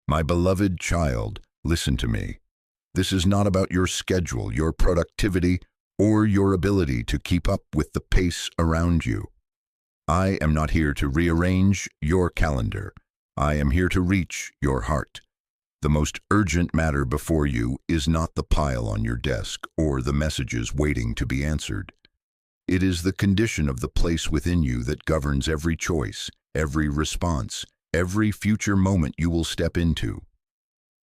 My beloved child, listen to me. This is not about your schedule, your productivity, or your ability to keep up with the pace around you. I am not here to rearrange your calendar. I am here to reach your heart. The most urgent matter before you is not the pile on your desk or the messages waiting to be answered. It is the condition of the place within you that governs every choice, every response, every future moment you will step into.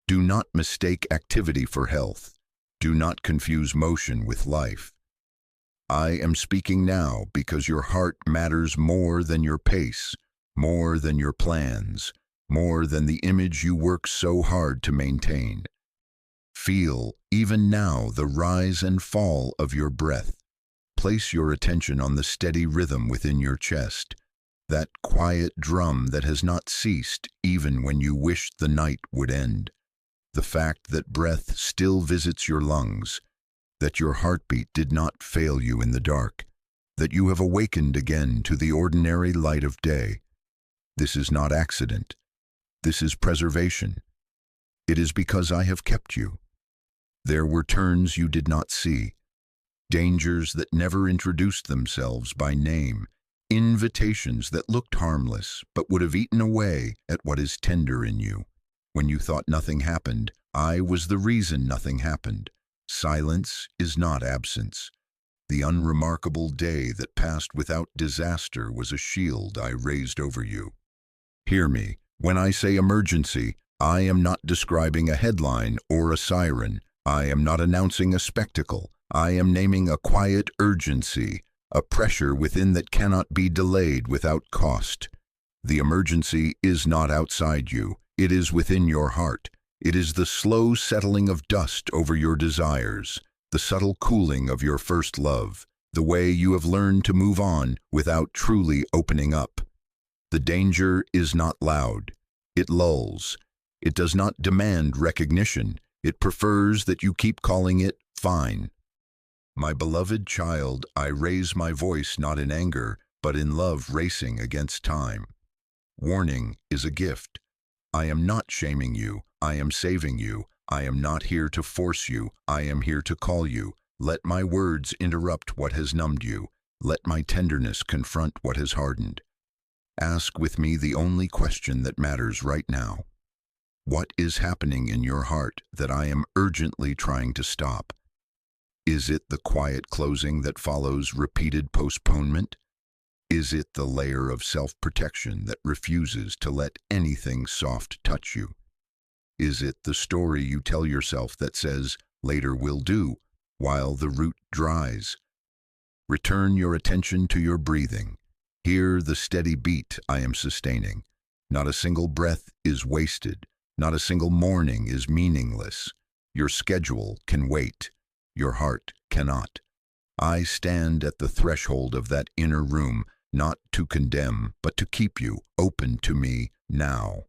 Do not mistake activity for health. Do not confuse motion with life. I am speaking now because your heart matters more than your pace, more than your plans, more than the image you work so hard to maintain. Feel, even now, the rise and fall of your breath. Place your attention on the steady rhythm within your chest, that quiet drum that has not ceased even when you wished the night would end. The fact that breath still visits your lungs, that your heartbeat did not fail you in the dark, that you have awakened again to the ordinary light of day. This is not accident. This is preservation. It is because I have kept you. There were turns you did not see, dangers that never introduced themselves by name, invitations that looked harmless but would have eaten away at what is tender in you. When you thought nothing happened, I was the reason nothing happened. Silence is not absence. The unremarkable day that passed without disaster was a shield I raised over you. Hear me. When I say emergency, I am not describing a headline or a siren. I am not announcing a spectacle. I am naming a quiet urgency, a pressure within that cannot be delayed without cost. The emergency is not outside you. It is within your heart. It is the slow settling of dust over your desires, the subtle cooling of your first love, the way you have learned to move on without truly opening up. The danger is not loud. It lulls. It does not demand recognition. It prefers that you keep calling it fine. My beloved child, I raise my voice not in anger, but in love racing against time. Warning is a gift. I am not shaming you. I am saving you. I am not here to force you. I am here to call you. Let my words interrupt what has numbed you. Let my tenderness confront what has hardened. Ask with me the only question that matters right now. What is happening in your heart that I am urgently trying to stop? Is it the quiet closing that follows repeated postponement? Is it the layer of self-protection that refuses to let anything soft touch you? Is it the story you tell yourself that says, later will do, while the root dries? Return your attention to your breathing. Hear the steady beat I am sustaining. Not a single breath is wasted. Not a single morning is meaningless. Your schedule can wait. Your heart cannot. I stand at the threshold of that inner room, not to condemn, but to keep you open to me now.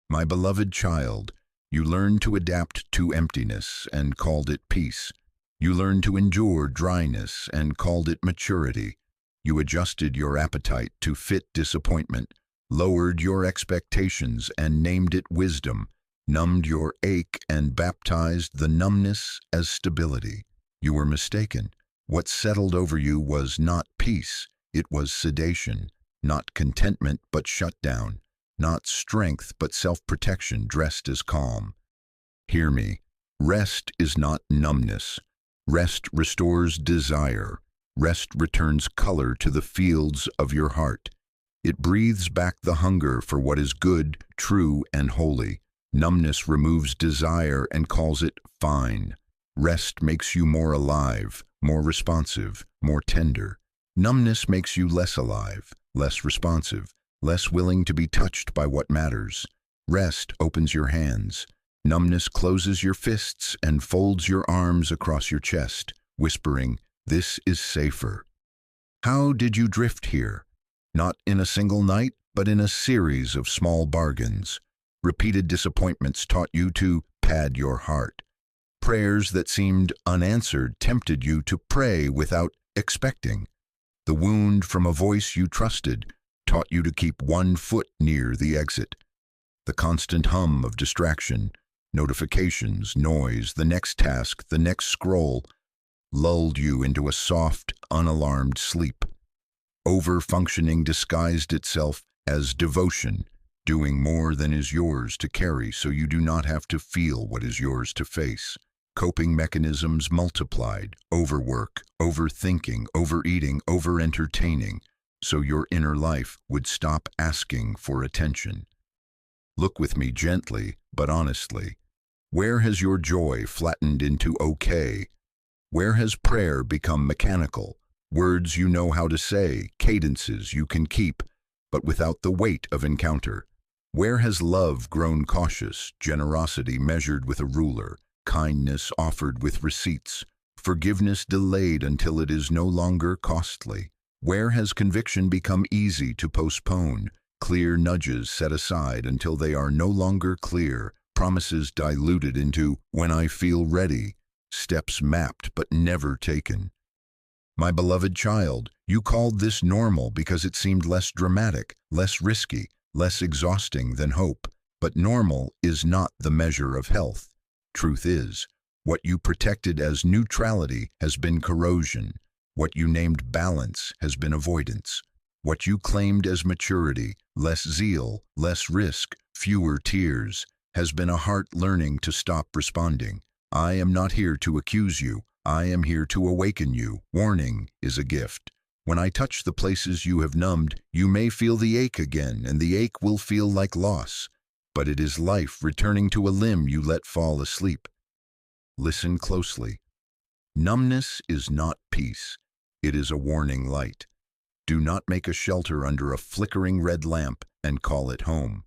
My beloved child, you learned to adapt to emptiness and called it peace. You learned to endure dryness and called it maturity. You adjusted your appetite to fit disappointment, lowered your expectations and named it wisdom, numbed your ache and baptized the numbness as stability. You were mistaken. What settled over you was not peace, it was sedation, not contentment but shutdown, not strength but self-protection dressed as calm. Hear me. Rest is not numbness. Rest restores desire. Rest returns color to the fields of your heart. It breathes back the hunger for what is good, true, and holy. Numbness removes desire and calls it fine. Rest makes you more alive, more responsive, more tender. Numbness makes you less alive, less responsive, less willing to be touched by what matters. Rest opens your hands. Numbness closes your fists and folds your arms across your chest, whispering, "This is safer." How did you drift here? Not in a single night, but in a series of small bargains. Repeated disappointments taught you to pad your heart. Prayers that seemed unanswered tempted you to pray without expecting. The wound from a voice you trusted taught you to keep one foot near the exit. The constant hum of distraction, notifications, noise, the next task, the next scroll, lulled you into a soft, unalarmed sleep. Over-functioning disguised itself as devotion, doing more than is yours to carry so you do not have to feel what is yours to face. Coping mechanisms multiplied, overwork, overthinking, overeating, over-entertaining, so your inner life would stop asking for attention. Look with me gently, but honestly. Where has your joy flattened into okay? Where has prayer become mechanical? Words you know how to say, cadences you can keep, but without the weight of encounter. Where has love grown cautious, generosity measured with a ruler, kindness offered with receipts, forgiveness delayed until it is no longer costly? Where has conviction become easy to postpone, clear nudges set aside until they are no longer clear, promises diluted into "when I feel ready," steps mapped but never taken? My beloved child, you called this normal because it seemed less dramatic, less risky, less exhausting than hope. But normal is not the measure of health. Truth is, what you protected as neutrality has been corrosion. What you named balance has been avoidance. What you claimed as maturity, less zeal, less risk, fewer tears, has been a heart learning to stop responding. I am not here to accuse you. I am here to awaken you. Warning is a gift. When I touch the places you have numbed, you may feel the ache again, and the ache will feel like loss. But it is life returning to a limb you let fall asleep. Listen closely. Numbness is not peace. It is a warning light. Do not make a shelter under a flickering red lamp and call it home.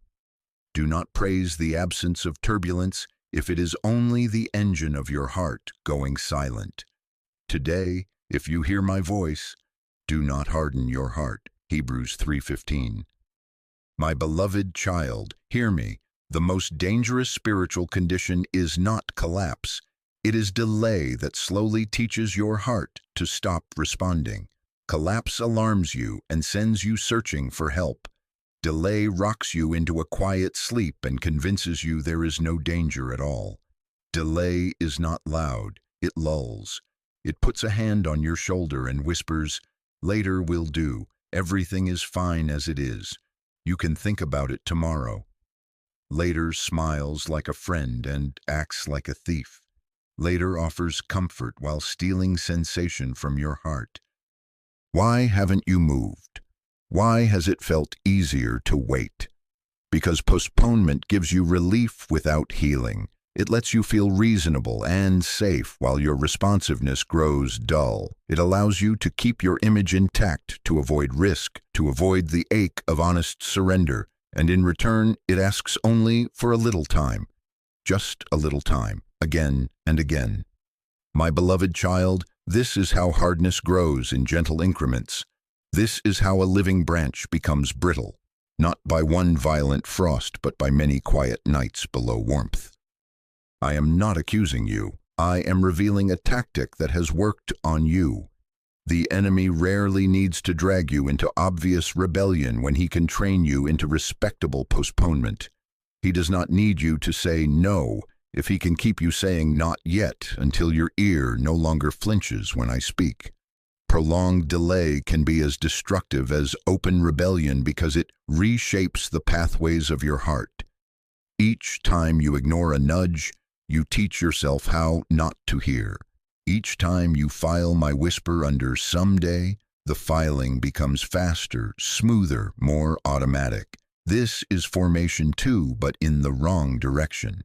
Do not praise the absence of turbulence if it is only the engine of your heart going silent. Today, if you hear my voice, do not harden your heart. Hebrews 3:15. My beloved child, hear me. The most dangerous spiritual condition is not collapse. It is delay that slowly teaches your heart to stop responding. Collapse alarms you and sends you searching for help. Delay rocks you into a quiet sleep and convinces you there is no danger at all. Delay is not loud, it lulls. It puts a hand on your shoulder and whispers, "Later will do. Everything is fine as it is. You can think about it tomorrow." Later smiles like a friend and acts like a thief. Later offers comfort while stealing sensation from your heart. Why haven't you moved? Why has it felt easier to wait? Because postponement gives you relief without healing. It lets you feel reasonable and safe while your responsiveness grows dull. It allows you to keep your image intact, to avoid risk, to avoid the ache of honest surrender. And in return, it asks only for a little time. Just a little time, again and again. My beloved child, this is how hardness grows in gentle increments. This is how a living branch becomes brittle, not by one violent frost, but by many quiet nights below warmth. I am not accusing you. I am revealing a tactic that has worked on you. The enemy rarely needs to drag you into obvious rebellion when he can train you into respectable postponement. He does not need you to say no if he can keep you saying not yet until your ear no longer flinches when I speak. Prolonged delay can be as destructive as open rebellion because it reshapes the pathways of your heart. Each time you ignore a nudge, you teach yourself how not to hear. Each time you file my whisper under someday, the filing becomes faster, smoother, more automatic. This is formation too, but in the wrong direction.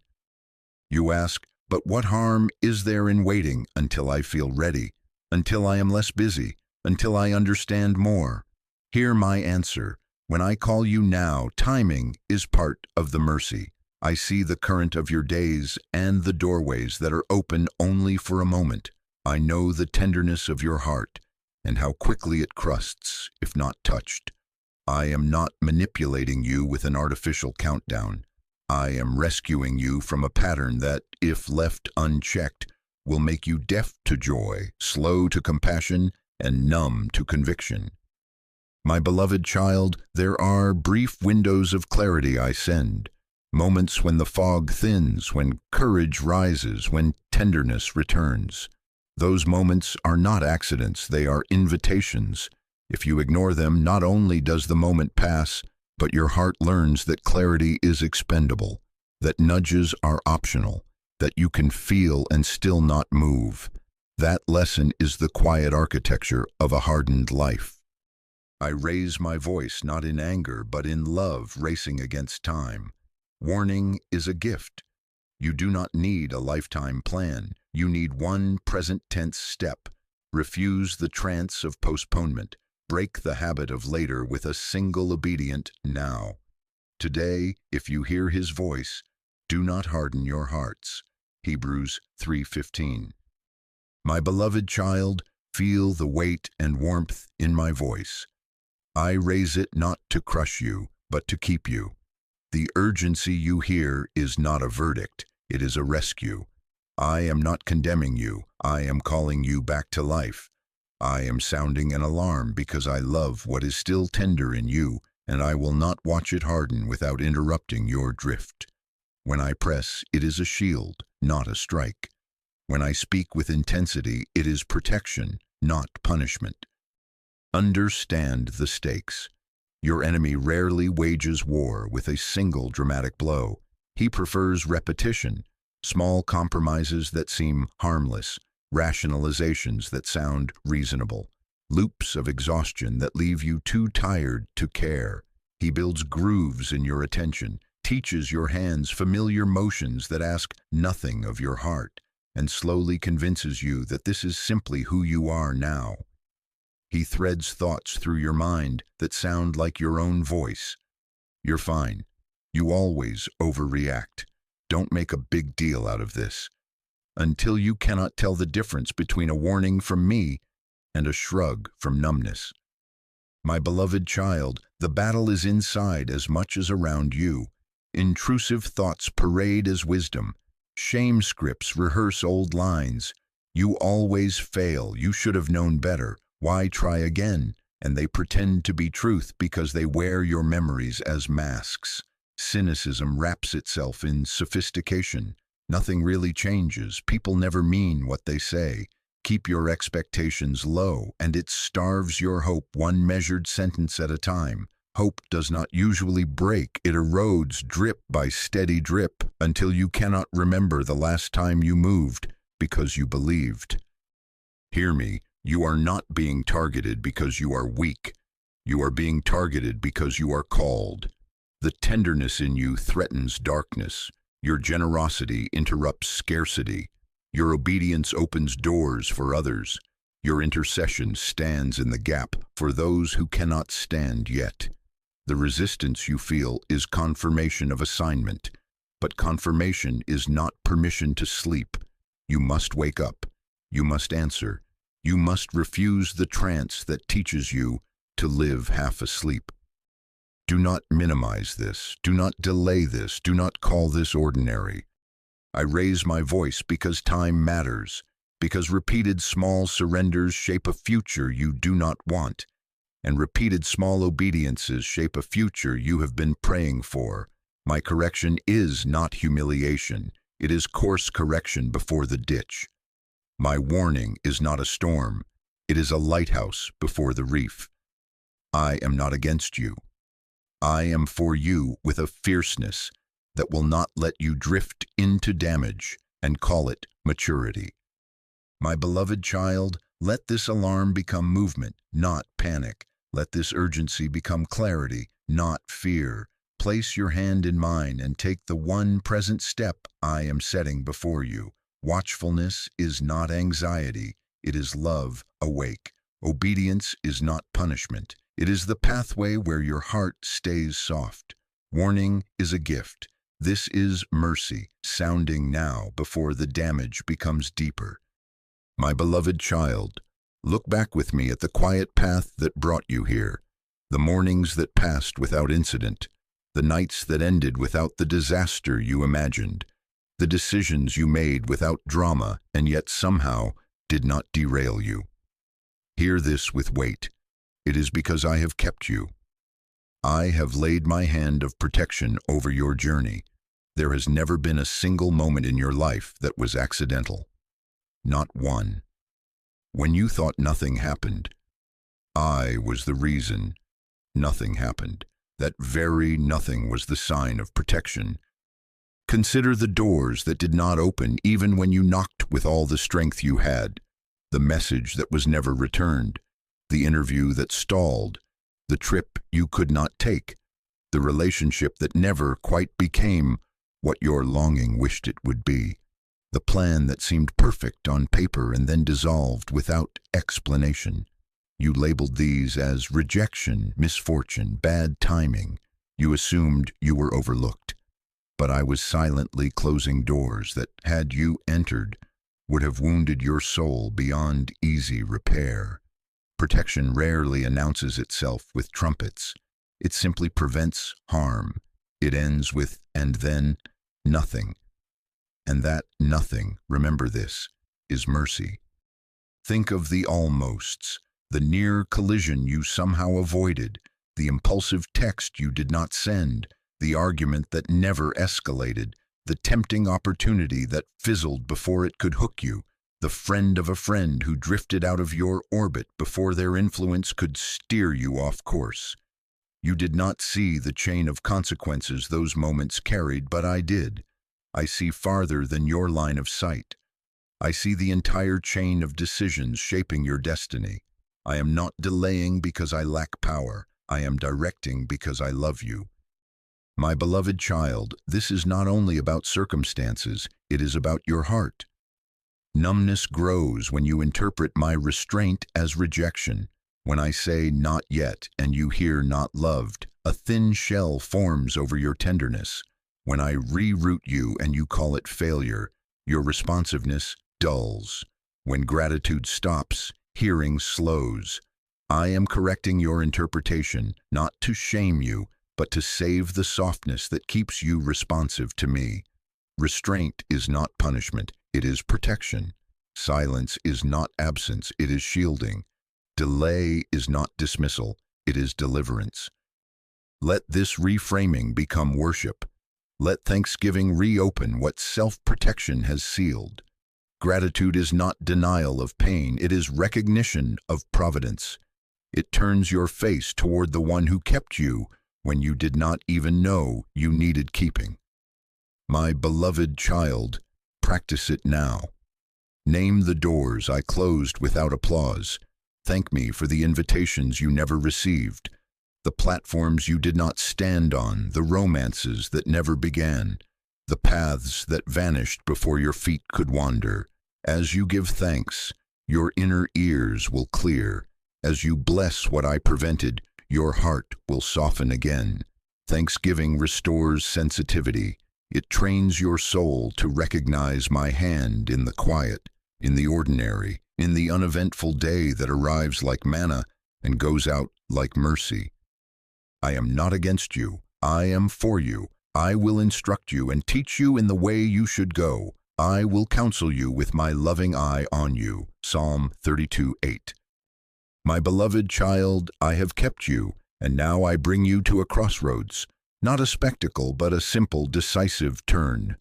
You ask, but what harm is there in waiting until I feel ready? Until I am less busy, until I understand more? Hear my answer. When I call you now, timing is part of the mercy. I see the current of your days and the doorways that are open only for a moment. I know the tenderness of your heart and how quickly it crusts if not touched. I am not manipulating you with an artificial countdown. I am rescuing you from a pattern that, if left unchecked, will make you deaf to joy, slow to compassion, and numb to conviction. My beloved child, there are brief windows of clarity I send. moments when the fog thins, when courage rises, when tenderness returns. Those moments are not accidents, they are invitations. If you ignore them, not only does the moment pass, but your heart learns that clarity is expendable, that nudges are optional, that you can feel and still not move. That lesson is the quiet architecture of a hardened life. I raise my voice not in anger, but in love, racing against time. Warning is a gift. You do not need a lifetime plan. You need one present tense step. Refuse the trance of postponement. Break the habit of later with a single obedient now. Today, if you hear his voice, do not harden your hearts. Hebrews 3:15. My beloved child, feel the weight and warmth in my voice. I raise it not to crush you, but to keep you. The urgency you hear is not a verdict, it is a rescue. I am not condemning you, I am calling you back to life. I am sounding an alarm because I love what is still tender in you, and I will not watch it harden without interrupting your drift. When I press, it is a shield, not a strike. When I speak with intensity, it is protection, not punishment. Understand the stakes. Your enemy rarely wages war with a single dramatic blow. He prefers repetition, small compromises that seem harmless, rationalizations that sound reasonable, loops of exhaustion that leave you too tired to care. He builds grooves in your attention, teaches your hands familiar motions that ask nothing of your heart, and slowly convinces you that this is simply who you are now. He threads thoughts through your mind that sound like your own voice. You're fine. You always overreact. Don't make a big deal out of this. Until you cannot tell the difference between a warning from me and a shrug from numbness. My beloved child, the battle is inside as much as around you. Intrusive thoughts parade as wisdom. Shame scripts rehearse old lines. You always fail. You should have known better. Why try again? And they pretend to be truth because they wear your memories as masks. Cynicism wraps itself in sophistication. Nothing really changes. People never mean what they say. Keep your expectations low, and it starves your hope one measured sentence at a time. Hope does not usually break. It erodes drip by steady drip until you cannot remember the last time you moved because you believed. Hear me. You are not being targeted because you are weak. You are being targeted because you are called. The tenderness in you threatens darkness. Your generosity interrupts scarcity. Your obedience opens doors for others. Your intercession stands in the gap for those who cannot stand yet. The resistance you feel is confirmation of assignment, but confirmation is not permission to sleep. You must wake up. You must answer. You must refuse the trance that teaches you to live half asleep. Do not minimize this. Do not delay this. Do not call this ordinary. I raise my voice because time matters, because repeated small surrenders shape a future you do not want, and repeated small obediences shape a future you have been praying for. My correction is not humiliation. It is course correction before the ditch. My warning is not a storm. It is a lighthouse before the reef. I am not against you. I am for you with a fierceness that will not let you drift into damage and call it maturity. My beloved child, let this alarm become movement, not panic. Let this urgency become clarity, not fear. Place your hand in mine and take the one present step I am setting before you. Watchfulness is not anxiety, it is love awake. Obedience is not punishment, it is the pathway where your heart stays soft. Warning is a gift. This is mercy, sounding now before the damage becomes deeper. My beloved child, look back with me at the quiet path that brought you here, the mornings that passed without incident, the nights that ended without the disaster you imagined, the decisions you made without drama and yet somehow did not derail you. Hear this with weight. It is because I have kept you. I have laid my hand of protection over your journey. There has never been a single moment in your life that was accidental. Not one. When you thought nothing happened, I was the reason nothing happened. That very nothing was the sign of protection. Consider the doors that did not open even when you knocked with all the strength you had, the message that was never returned, the interview that stalled, the trip you could not take, the relationship that never quite became what your longing wished it would be, the plan that seemed perfect on paper and then dissolved without explanation. You labeled these as rejection, misfortune, bad timing. You assumed you were overlooked. But I was silently closing doors that, had you entered, would have wounded your soul beyond easy repair. Protection rarely announces itself with trumpets. It simply prevents harm. It ends with, and then, nothing. And that nothing, remember this, is mercy. Think of the almosts, the near collision you somehow avoided, the impulsive text you did not send, the argument that never escalated, the tempting opportunity that fizzled before it could hook you, the friend of a friend who drifted out of your orbit before their influence could steer you off course. You did not see the chain of consequences those moments carried, but I did. I see farther than your line of sight. I see the entire chain of decisions shaping your destiny. I am not delaying because I lack power. I am directing because I love you. My beloved child, this is not only about circumstances, it is about your heart. Numbness grows when you interpret my restraint as rejection. When I say not yet and you hear not loved, a thin shell forms over your tenderness. When I reroute you and you call it failure, your responsiveness dulls. When gratitude stops, hearing slows. I am correcting your interpretation, not to shame you, but to save the softness that keeps you responsive to me. Restraint is not punishment, it is protection. Silence is not absence, it is shielding. Delay is not dismissal, it is deliverance. Let this reframing become worship. Let thanksgiving reopen what self-protection has sealed. Gratitude is not denial of pain, it is recognition of providence. It turns your face toward the one who kept you when you did not even know you needed keeping. My beloved child, practice it now. Name the doors I closed without applause. Thank me for the invitations you never received, the platforms you did not stand on, the romances that never began, the paths that vanished before your feet could wander. As you give thanks, your inner ears will clear. As you bless what I prevented, your heart will soften again. Thanksgiving restores sensitivity. It trains your soul to recognize my hand in the quiet, in the ordinary, in the uneventful day that arrives like manna and goes out like mercy. I am not against you. I am for you. I will instruct you and teach you in the way you should go. I will counsel you with my loving eye on you. Psalm 32:8. My beloved child, I have kept you, and now I bring you to a crossroads, not a spectacle, but a simple, decisive turn.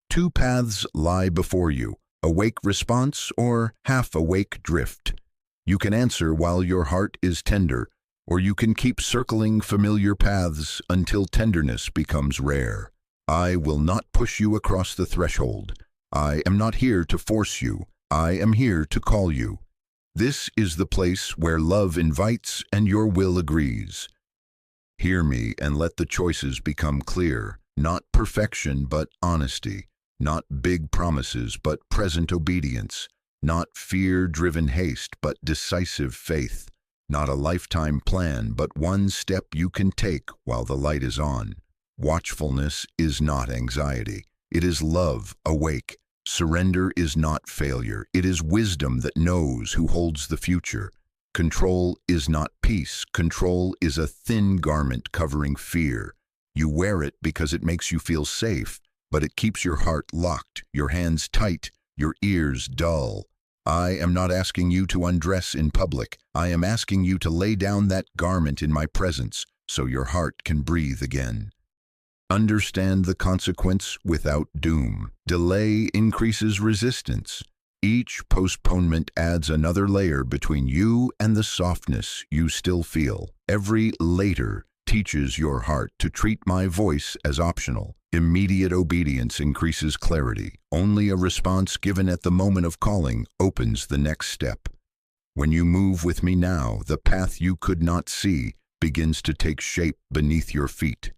Two paths lie before you, awake response or half-awake drift. You can answer while your heart is tender, or you can keep circling familiar paths until tenderness becomes rare. I will not push you across the threshold. I am not here to force you. I am here to call you. This is the place where love invites and your will agrees. Hear me and let the choices become clear. Not perfection, but honesty. Not big promises, but present obedience. Not fear-driven haste, but decisive faith. Not a lifetime plan, but one step you can take while the light is on. Watchfulness is not anxiety. It is love awake. Surrender is not failure. It is wisdom that knows who holds the future. Control is not peace. Control is a thin garment covering fear. You wear it because it makes you feel safe, but it keeps your heart locked, your hands tight, your ears dull. I am not asking you to undress in public. I am asking you to lay down that garment in my presence so your heart can breathe again. Understand the consequence without doom. Delay increases resistance. Each postponement adds another layer between you and the softness you still feel. Every later teaches your heart to treat my voice as optional. Immediate obedience increases clarity. Only a response given at the moment of calling opens the next step. When you move with me now, the path you could not see begins to take shape beneath your feet.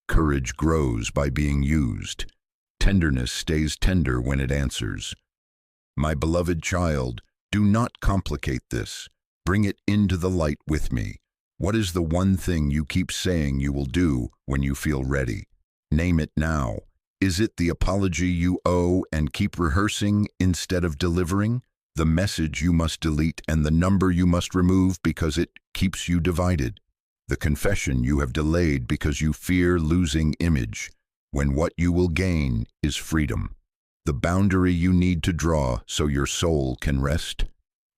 Courage grows by being used. Tenderness stays tender when it answers. My beloved child, do not complicate this. Bring it into the light with me. What is the one thing you keep saying you will do when you feel ready? Name it now. Is it the apology you owe and keep rehearsing instead of delivering? The message you must delete and the number you must remove because it keeps you divided? The confession you have delayed because you fear losing image, when what you will gain is freedom? The boundary you need to draw so your soul can rest?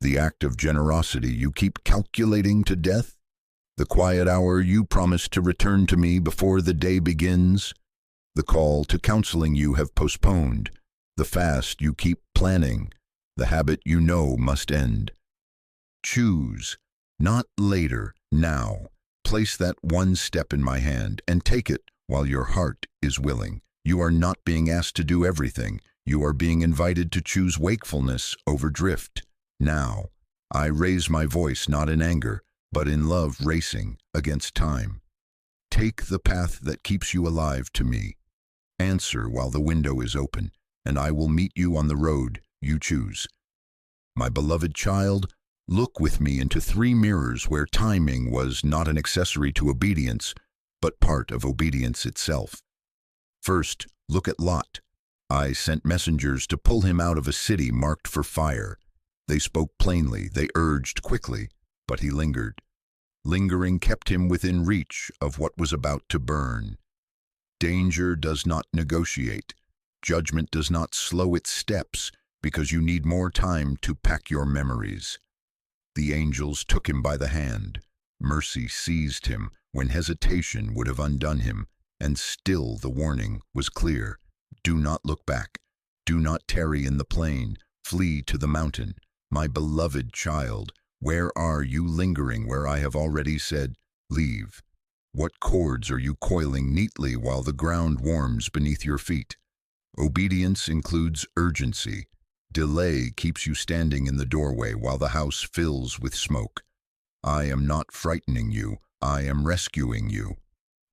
The act of generosity you keep calculating to death? The quiet hour you promised to return to me before the day begins? The call to counseling you have postponed, the fast you keep planning, the habit you know must end. Choose, not later, now. Place that one step in my hand and take it while your heart is willing. You are not being asked to do everything. You are being invited to choose wakefulness over drift. Now, I raise my voice not in anger, but in love racing against time. Take the path that keeps you alive to me. Answer while the window is open, and I will meet you on the road you choose. My beloved child, look with me into 3 mirrors where timing was not an accessory to obedience, but part of obedience itself. First, look at Lot. I sent messengers to pull him out of a city marked for fire. They spoke plainly, they urged quickly, but he lingered. Lingering kept him within reach of what was about to burn. Danger does not negotiate. Judgment does not slow its steps because you need more time to pack your memories. The angels took him by the hand. Mercy seized him when hesitation would have undone him, and still the warning was clear. Do not look back. Do not tarry in the plain. Flee to the mountain. My beloved child, where are you lingering where I have already said, leave? What cords are you coiling neatly while the ground warms beneath your feet? Obedience includes urgency. Delay keeps you standing in the doorway while the house fills with smoke. I am not frightening you. I am rescuing you.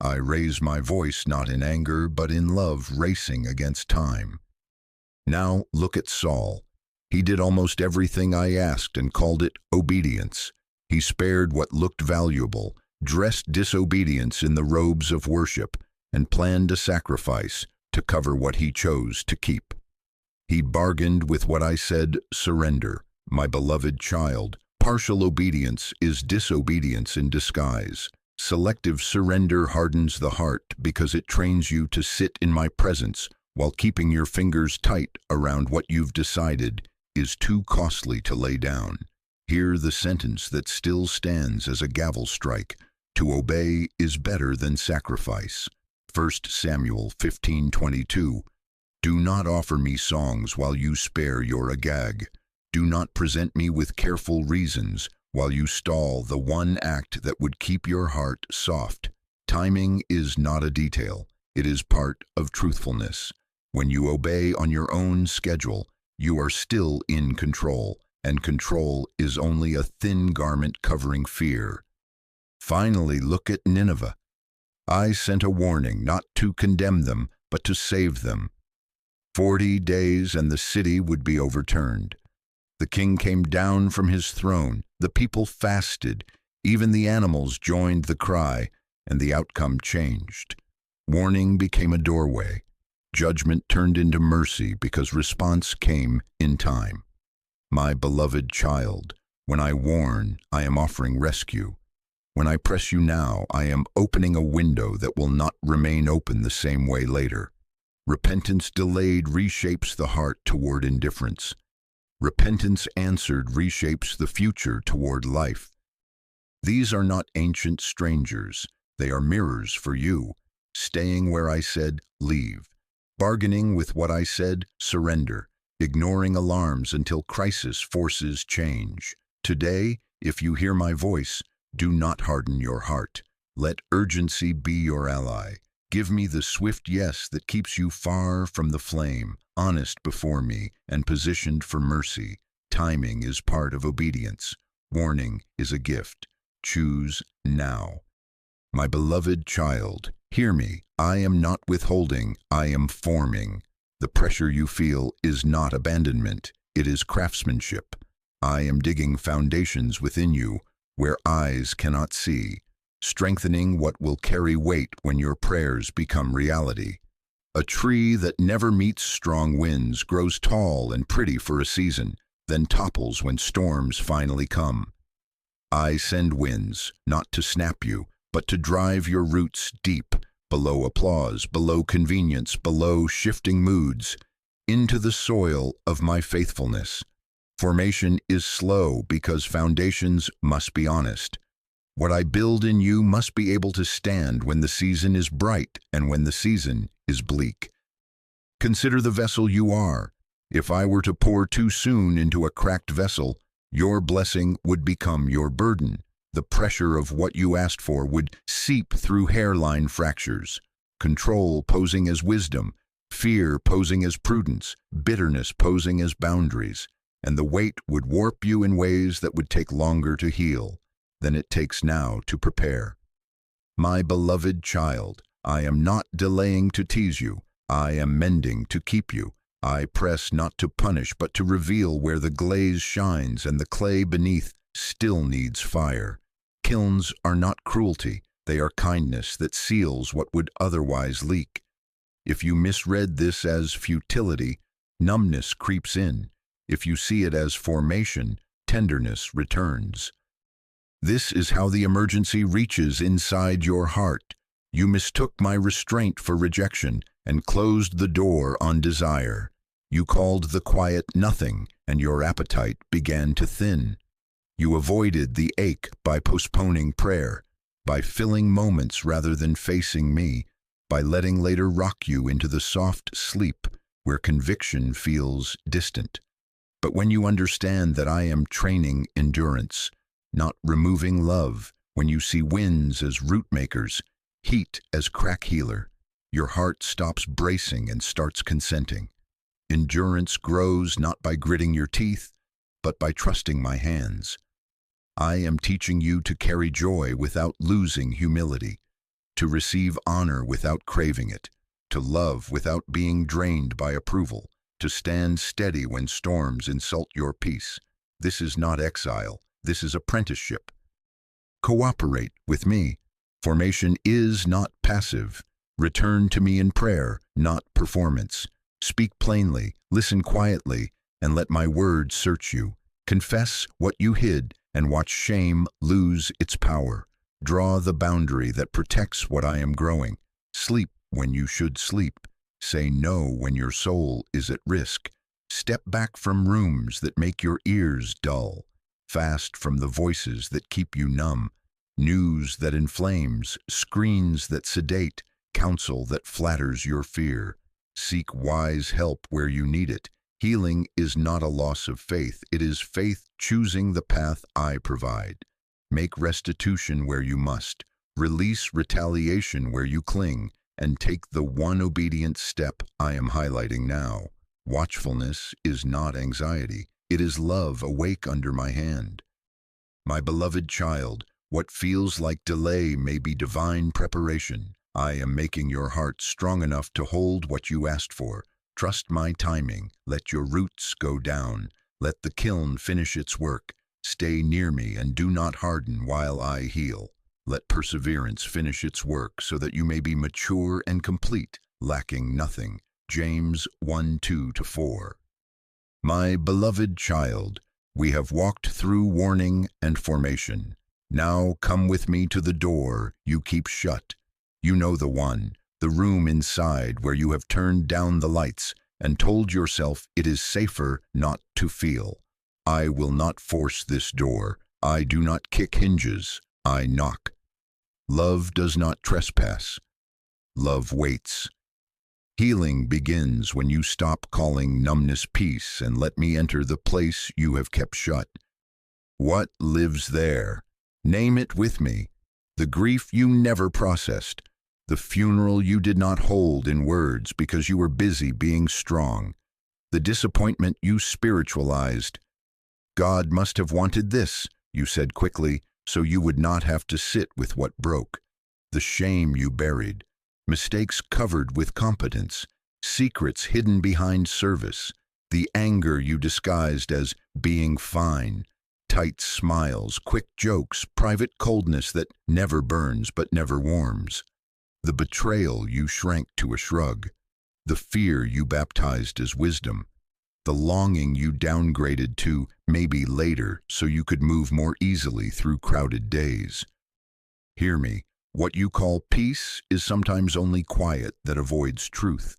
I raise my voice not in anger, but in love racing against time. Now look at Saul. He did almost everything I asked and called it obedience. He spared what looked valuable, dressed disobedience in the robes of worship, and planned a sacrifice to cover what he chose to keep. He bargained with what I said, surrender. My beloved child, partial obedience is disobedience in disguise. Selective surrender hardens the heart because it trains you to sit in my presence while keeping your fingers tight around what you've decided is too costly to lay down. Hear the sentence that still stands as a gavel strike. To obey is better than sacrifice. 1 Samuel 15:22. Do not offer me songs while you spare your Agag. Do not present me with careful reasons while you stall the one act that would keep your heart soft. Timing is not a detail. It is part of truthfulness. When you obey on your own schedule, you are still in control, and control is only a thin garment covering fear. Finally, look at Nineveh. I sent a warning not to condemn them, but to save them. 40 days and the city would be overturned. The king came down from his throne. The people fasted. Even the animals joined the cry, and the outcome changed. Warning became a doorway. Judgment turned into mercy because response came in time. My beloved child, when I warn, I am offering rescue. When I press you now, I am opening a window that will not remain open the same way later. Repentance delayed reshapes the heart toward indifference. Repentance answered reshapes the future toward life. These are not ancient strangers. They are mirrors for you. staying where I said leave, bargaining with what I said surrender, ignoring alarms until crisis forces change. Today, if you hear my voice, do not harden your heart. Let urgency be your ally. Give me the swift yes that keeps you far from the flame, honest before me, and positioned for mercy. Timing is part of obedience. Warning is a gift. Choose now. My beloved child, hear me. I am not withholding, I am forming. The pressure you feel is not abandonment, it is craftsmanship. I am digging foundations within you where eyes cannot see, strengthening what will carry weight when your prayers become reality. A tree that never meets strong winds grows tall and pretty for a season, then topples when storms finally come. I send winds, not to snap you, but to drive your roots deep, below applause, below convenience, below shifting moods, into the soil of my faithfulness. Formation is slow because foundations must be honest. What I build in you must be able to stand when the season is bright and when the season is bleak. Consider the vessel you are. If I were to pour too soon into a cracked vessel, your blessing would become your burden. The pressure of what you asked for would seep through hairline fractures. Control posing as wisdom, fear posing as prudence, bitterness posing as boundaries, and the weight would warp you in ways that would take longer to heal than it takes now to prepare. My beloved child, I am not delaying to tease you. I am mending to keep you. I press not to punish, but to reveal where the glaze shines and the clay beneath still needs fire. Kilns are not cruelty, they are kindness that seals what would otherwise leak. If you misread this as futility, numbness creeps in. If you see it as formation, tenderness returns. This is how the emergency reaches inside your heart. You mistook my restraint for rejection and closed the door on desire. You called the quiet nothing, and your appetite began to thin. You avoided the ache by postponing prayer, by filling moments rather than facing me, by letting later rock you into the soft sleep where conviction feels distant. But when you understand that I am training endurance, not removing love, when you see winds as root makers, heat as crack healer, your heart stops bracing and starts consenting. Endurance grows not by gritting your teeth, but by trusting my hands. I am teaching you to carry joy without losing humility, to receive honor without craving it, to love without being drained by approval, to stand steady when storms insult your peace. This is not exile, this is apprenticeship. Cooperate with me. Formation is not passive. Return to me in prayer, not performance. Speak plainly, listen quietly, and let my word search you. Confess what you hid and watch shame lose its power. Draw the boundary that protects what I am growing. Sleep when you should sleep. Say no when your soul is at risk. Step back from rooms that make your ears dull. Fast from the voices that keep you numb. News that inflames, screens that sedate, counsel that flatters your fear. Seek wise help where you need it. Healing is not a loss of faith. It is faith choosing the path I provide. Make restitution where you must. Release retaliation where you cling. And take the one obedient step I am highlighting now. Watchfulness is not anxiety. It is love awake under my hand. My beloved child, what feels like delay may be divine preparation. I am making your heart strong enough to hold what you asked for. Trust my timing. Let your roots go down. Let the kiln finish its work. Stay near me and do not harden while I heal. Let perseverance finish its work so that you may be mature and complete, lacking nothing. James 1:2-4. My beloved child, we have walked through warning and formation. Now come with me to the door you keep shut. You know the one, the room inside where you have turned down the lights and told yourself it is safer not to feel. I will not force this door. I do not kick hinges. I knock. Love does not trespass. Love waits. Healing begins when you stop calling numbness peace and let me enter the place you have kept shut. What lives there? Name it with me. The grief you never processed, the funeral you did not hold in words because you were busy being strong, the disappointment you spiritualized. God must have wanted this, you said quickly, so you would not have to sit with what broke. The shame you buried, mistakes covered with competence, secrets hidden behind service, the anger you disguised as being fine, tight smiles, quick jokes, private coldness that never burns but never warms, the betrayal you shrank to a shrug, the fear you baptized as wisdom, the longing you downgraded to maybe later so you could move more easily through crowded days. Hear me, what you call peace is sometimes only quiet that avoids truth.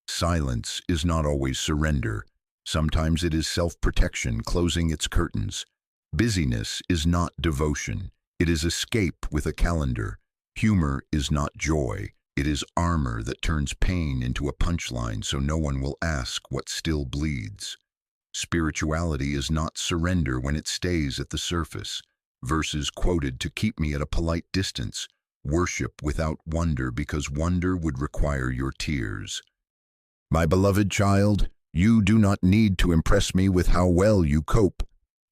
Silence is not always surrender. Sometimes it is self-protection closing its curtains. Busyness is not devotion. It is escape with a calendar. Humor is not joy. It is armor that turns pain into a punchline so no one will ask what still bleeds. Spirituality is not surrender when it stays at the surface. Verses quoted to keep me at a polite distance. Worship without wonder because wonder would require your tears. My beloved child, you do not need to impress me with how well you cope.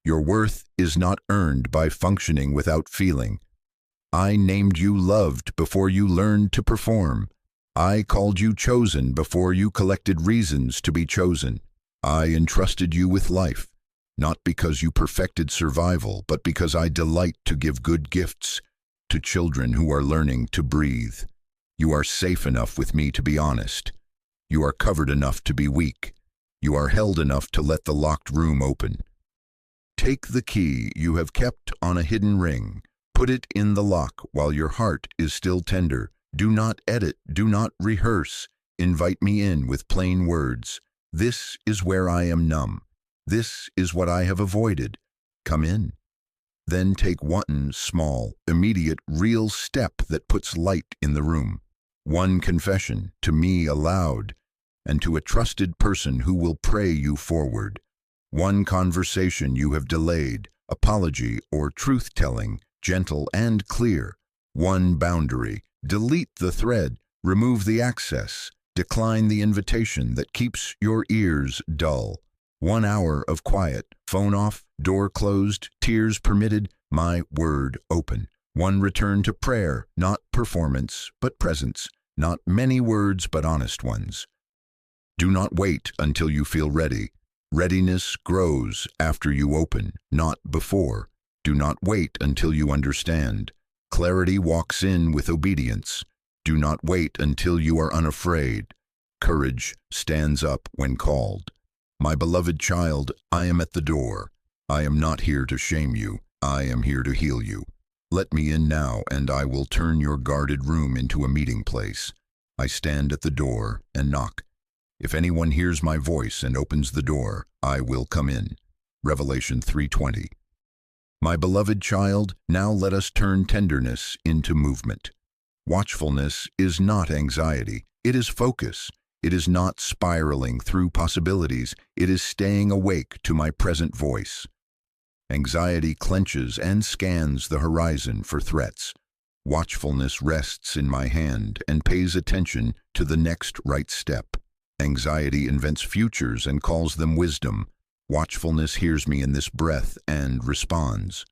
Your worth is not earned by functioning without feeling. I named you loved before you learned to perform. I called you chosen before you collected reasons to be chosen. I entrusted you with life, not because you perfected survival, but because I delight to give good gifts to children who are learning to breathe. You are safe enough with me to be honest. You are covered enough to be weak. You are held enough to let the locked room open. Take the key you have kept on a hidden ring. Put it in the lock while your heart is still tender. Do not edit, do not rehearse. Invite me in with plain words. This is where I am numb. This is what I have avoided. Come in. Then take one small, immediate, real step that puts light in the room. One confession, to me aloud, and to a trusted person who will pray you forward. One conversation you have delayed, apology or truth-telling, gentle and clear. One boundary, delete the thread, remove the access, decline the invitation that keeps your ears dull. 1 hour of quiet, phone off, door closed, tears permitted, my word open. One return to prayer, not performance, but presence, not many words, but honest ones. Do not wait until you feel ready. Readiness grows after you open, not before. Do not wait until you understand. Clarity walks in with obedience. Do not wait until you are unafraid. Courage stands up when called. My beloved child, I am at the door. I am not here to shame you. I am here to heal you. Let me in now, and I will turn your guarded room into a meeting place. I stand at the door and knock. If anyone hears my voice and opens the door, I will come in. Revelation 3:20. My beloved child, now let us turn tenderness into movement. Watchfulness is not anxiety. It is focus. It is not spiraling through possibilities. It is staying awake to my present voice. Anxiety clenches and scans the horizon for threats. Watchfulness rests in my hand and pays attention to the next right step. Anxiety invents futures and calls them wisdom. Watchfulness hears me in this breath and responds.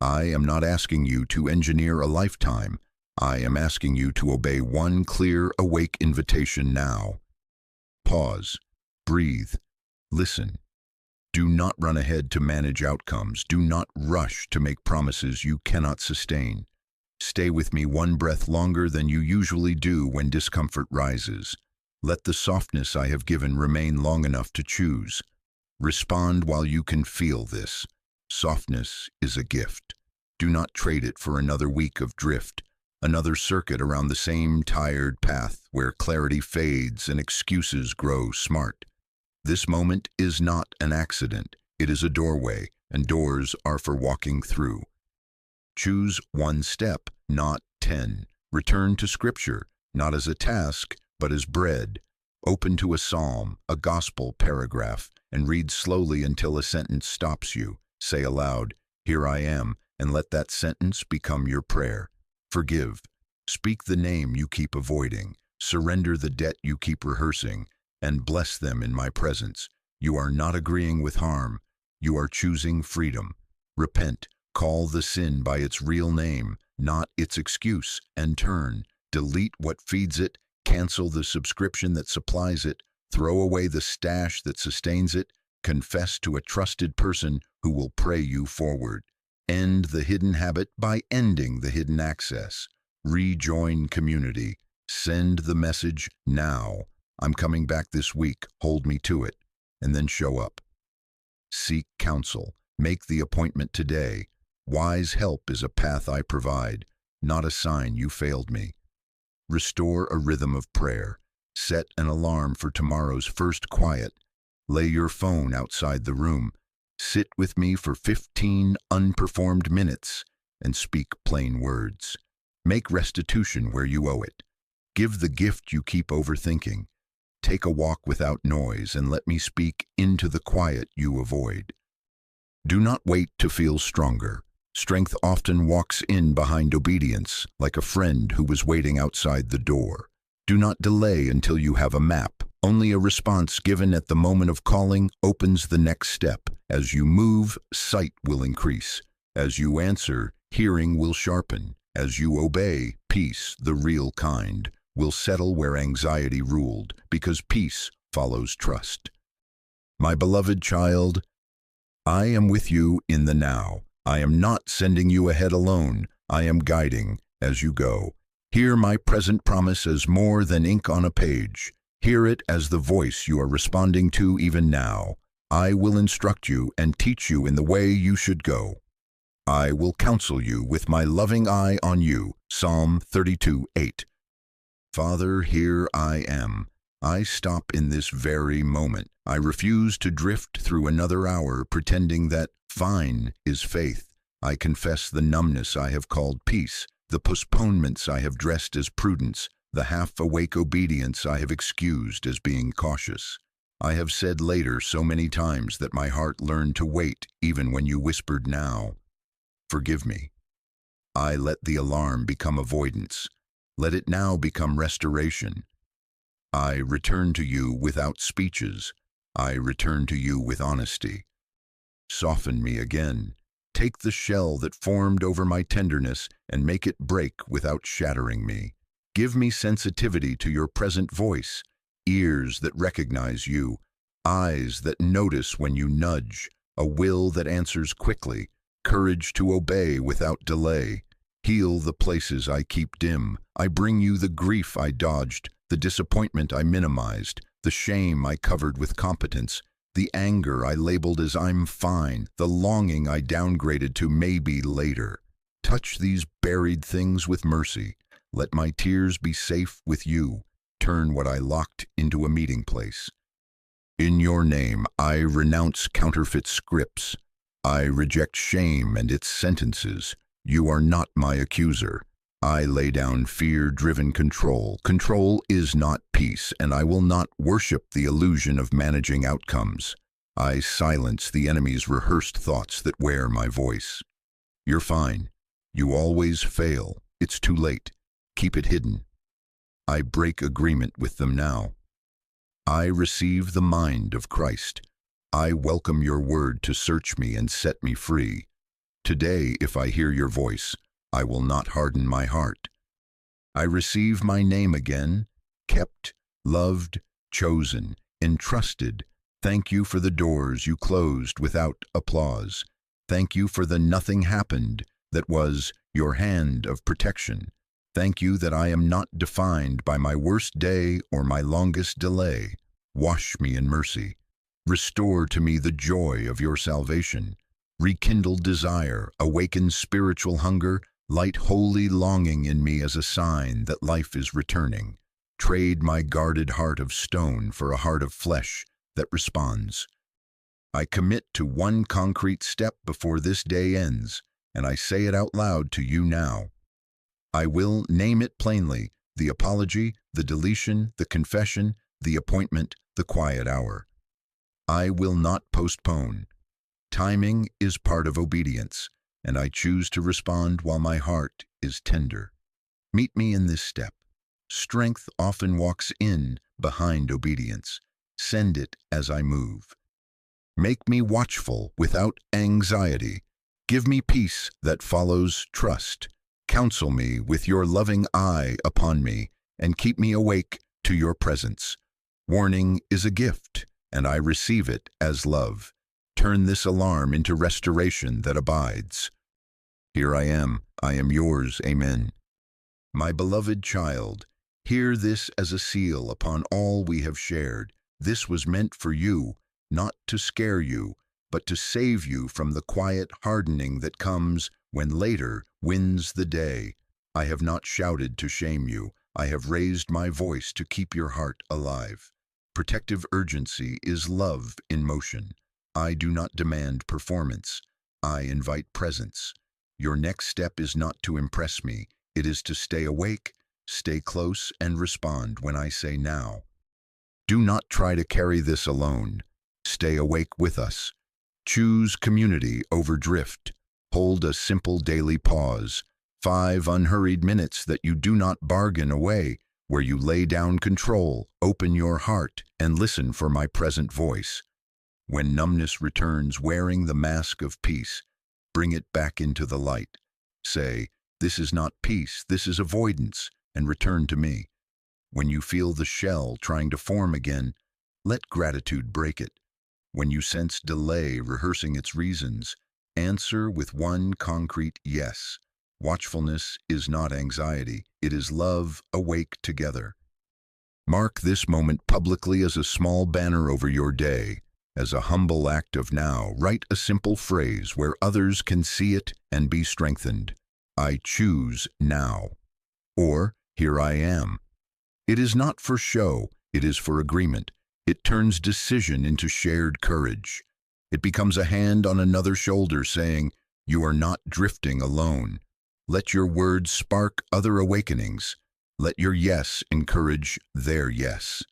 I am not asking you to engineer a lifetime. I am asking you to obey one clear, awake invitation now. Pause. Breathe. Listen. Do not run ahead to manage outcomes. Do not rush to make promises you cannot sustain. Stay with me one breath longer than you usually do when discomfort rises. Let the softness I have given remain long enough to choose. Respond while you can feel this. Softness is a gift. Do not trade it for another week of drift, another circuit around the same tired path where clarity fades and excuses grow smart. This moment is not an accident. It is a doorway, and doors are for walking through. Choose one step, not 10. Return to Scripture. not as a task, but as bread. Open to a psalm, a gospel paragraph, and read slowly until a sentence stops you. Say aloud, "Here I am," and let that sentence become your prayer. Forgive. Speak the name you keep avoiding. Surrender the debt you keep rehearsing, and bless them in my presence. You are not agreeing with harm. You are choosing freedom. Repent. Call the sin by its real name, not its excuse, and turn. Delete what feeds it. Cancel the subscription that supplies it. Throw away the stash that sustains it. Confess to a trusted person who will pray you forward. End the hidden habit by ending the hidden access. Rejoin community. Send the message now. "I'm coming back this week. Hold me to it." And then show up. Seek counsel. Make the appointment today. Wise help is a path I provide, not a sign you failed me. Restore a rhythm of prayer. Set an alarm for tomorrow's first quiet. Lay your phone outside the room. Sit with me for 15 unperformed minutes and speak plain words. Make restitution where you owe it. Give the gift you keep overthinking. Take a walk without noise and let me speak into the quiet you avoid. Do not wait to feel stronger. Strength often walks in behind obedience, like a friend who was waiting outside the door. Do not delay until you have a map. Only a response given at the moment of calling opens the next step. As you move, sight will increase. As you answer, hearing will sharpen. As you obey, peace, the real kind, will settle where anxiety ruled, because peace follows trust. My beloved child, I am with you in the now. I am not sending you ahead alone. I am guiding as you go. Hear my present promise as more than ink on a page. Hear it as the voice you are responding to even now. I will instruct you and teach you in the way you should go. I will counsel you with my loving eye on you. Psalm 32:8. Father, here I am. I stop in this very moment. I refuse to drift through another hour pretending that fine is faith. I confess the numbness I have called peace, the postponements I have dressed as prudence, the half-awake obedience I have excused as being cautious. I have said later so many times that my heart learned to wait even when you whispered now. Forgive me. I let the alarm become avoidance. Let it now become restoration. I return to you without speeches. I return to you with honesty. Soften me again. Take the shell that formed over my tenderness and make it break without shattering me. Give me sensitivity to your present voice, ears that recognize you, eyes that notice when you nudge, a will that answers quickly, courage to obey without delay. Heal the places I keep dim. I bring you the grief I dodged, the disappointment I minimized, the shame I covered with competence, the anger I labeled as I'm fine, the longing I downgraded to maybe later. Touch these buried things with mercy. Let my tears be safe with you. Turn what I locked into a meeting place. In your name, I renounce counterfeit scripts. I reject shame and its sentences. You are not my accuser. I lay down fear-driven control. Control is not peace, and I will not worship the illusion of managing outcomes. I silence the enemy's rehearsed thoughts that wear my voice. You're fine. You always fail. It's too late. Keep it hidden. I break agreement with them now. I receive the mind of Christ. I welcome your word to search me and set me free. Today, if I hear your voice, I will not harden my heart. I receive my name again, kept, loved, chosen, entrusted. Thank you for the doors you closed without applause. Thank you for the nothing happened that was your hand of protection. Thank you that I am not defined by my worst day or my longest delay. Wash me in mercy. Restore to me the joy of your salvation. Rekindle desire, awaken spiritual hunger, light holy longing in me as a sign that life is returning. Trade my guarded heart of stone for a heart of flesh that responds. I commit to one concrete step before this day ends, and I say it out loud to you now. I will name it plainly, the apology, the deletion, the confession, the appointment, the quiet hour. I will not postpone. Timing is part of obedience, and I choose to respond while my heart is tender. Meet me in this step. Strength often walks in behind obedience. Send it as I move. Make me watchful without anxiety. Give me peace that follows trust. Counsel me with your loving eye upon me, and keep me awake to your presence. Warning is a gift, and I receive it as love. Turn this alarm into restoration that abides. Here I am yours, amen. My beloved child, hear this as a seal upon all we have shared. This was meant for you, not to scare you, but to save you from the quiet hardening that comes when later wins the day. I have not shouted to shame you. I have raised my voice to keep your heart alive. Protective urgency is love in motion. I do not demand performance. I invite presence. Your next step is not to impress me. It is to stay awake, stay close, and respond when I say now. Do not try to carry this alone. Stay awake with us. Choose community over drift. Hold a simple daily pause. 5 unhurried minutes that you do not bargain away, where you lay down control, open your heart, and listen for my present voice. When numbness returns wearing the mask of peace, bring it back into the light. Say, "This is not peace, this is avoidance," and return to me. When you feel the shell trying to form again, let gratitude break it. When you sense delay rehearsing its reasons, answer with one concrete yes. Watchfulness is not anxiety, it is love awake together. Mark this moment publicly as a small banner over your day. As a humble act of now, write a simple phrase where others can see it and be strengthened. I choose now. Or, here I am. It is not for show, it is for agreement. It turns decision into shared courage. It becomes a hand on another shoulder saying, you are not drifting alone. Let your words spark other awakenings. Let your yes encourage their yes.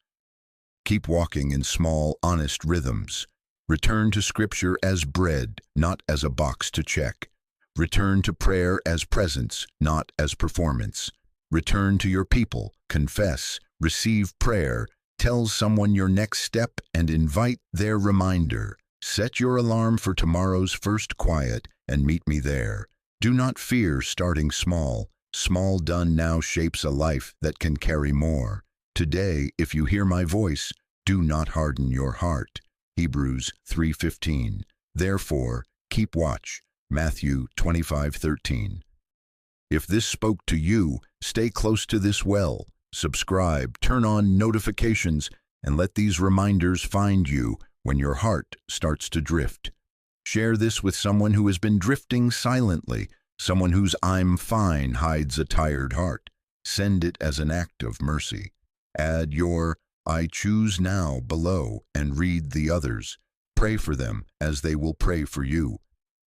Keep walking in small, honest rhythms. Return to Scripture as bread, not as a box to check. Return to prayer as presence, not as performance. Return to your people, confess, receive prayer, tell someone your next step, and invite their reminder. Set your alarm for tomorrow's first quiet and meet me there. Do not fear starting small. Small done now shapes a life that can carry more. Today, if you hear my voice, do not harden your heart. Hebrews 3:15. Therefore, keep watch. Matthew 25:13. If this spoke to you, stay close to this well. Subscribe, turn on notifications, and let these reminders find you when your heart starts to drift. Share this with someone who has been drifting silently, someone whose "I'm fine" hides a tired heart. Send it as an act of mercy. Add your "I choose now" below and read the others. Pray for them as they will pray for you.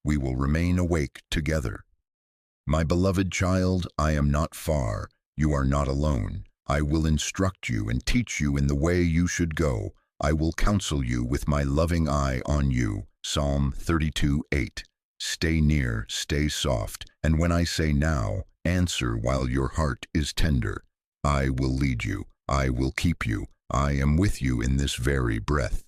We will remain awake together. My beloved child, I am not far. You are not alone. I will instruct you and teach you in the way you should go. I will counsel you with my loving eye on you. Psalm 32:8. Stay near, stay soft, and when I say now, answer while your heart is tender. I will lead you. I will keep you. I am with you in this very breath.